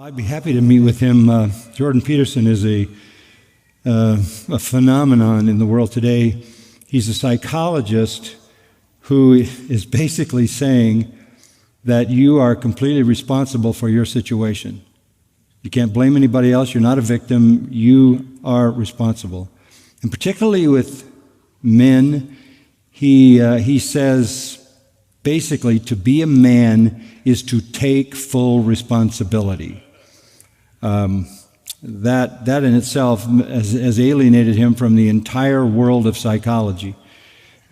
I'd be happy to meet with him. Jordan Peterson is a phenomenon in the world today. He's a psychologist who is basically saying that you are completely responsible for your situation. You can't blame anybody else. You're not a victim. You are responsible. And particularly with men, he says basically to be a man is to take full responsibility. That in itself has alienated him from the entire world of psychology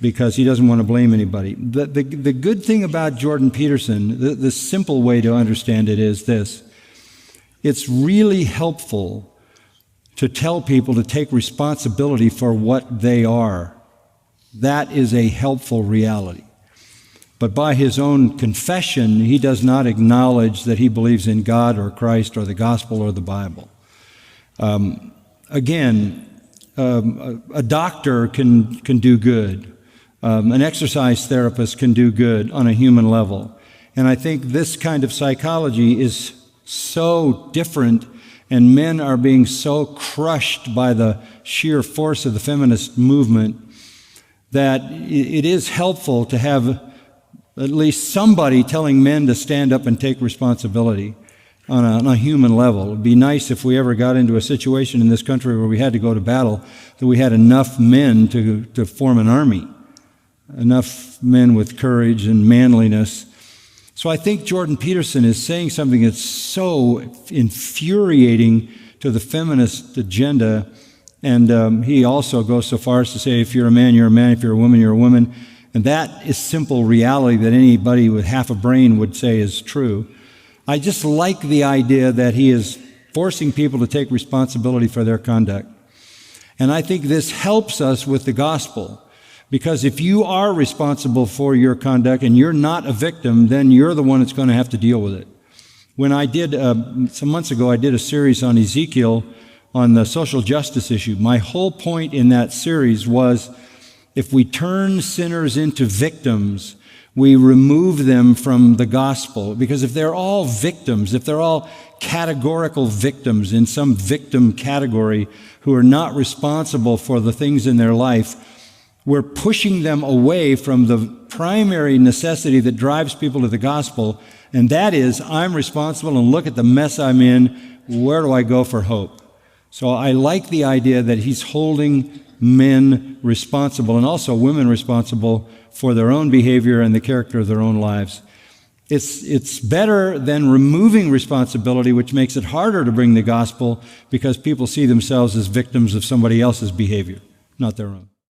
because he doesn't want to blame anybody. The good thing about Jordan Peterson, the simple way to understand it is this. It's really helpful to tell people to take responsibility for what they are. That is a helpful reality. But by his own confession, he does not acknowledge that he believes in God or Christ or the gospel or the Bible. Again, a doctor can do good. An exercise therapist can do good on a human level. And I think this kind of psychology is so different, and men are being so crushed by the sheer force of the feminist movement that it is helpful to have at least somebody telling men to stand up and take responsibility on a human level. It would be nice if we ever got into a situation in this country where we had to go to battle, that we had enough men to form an army, enough men with courage and manliness. So I think Jordan Peterson is saying something that's so infuriating to the feminist agenda, and he also goes so far as to say, if you're a man, you're a man, if you're a woman, you're a woman. And that is simple reality that anybody with half a brain would say is true. I just like the idea that he is forcing people to take responsibility for their conduct. And I think this helps us with the gospel. Because if you are responsible for your conduct and you're not a victim, then you're the one that's going to have to deal with it. When I did, some months ago, I did a series on Ezekiel on the social justice issue. My whole point in that series was, if we turn sinners into victims, we remove them from the gospel. Because if they're all victims, if they're all categorical victims in some victim category who are not responsible for the things in their life, we're pushing them away from the primary necessity that drives people to the gospel, and that is, I'm responsible and look at the mess I'm in. Where do I go for hope? So I like the idea that he's holding men responsible and also women responsible for their own behavior and the character of their own lives. It's better than removing responsibility, which makes it harder to bring the gospel because people see themselves as victims of somebody else's behavior, not their own.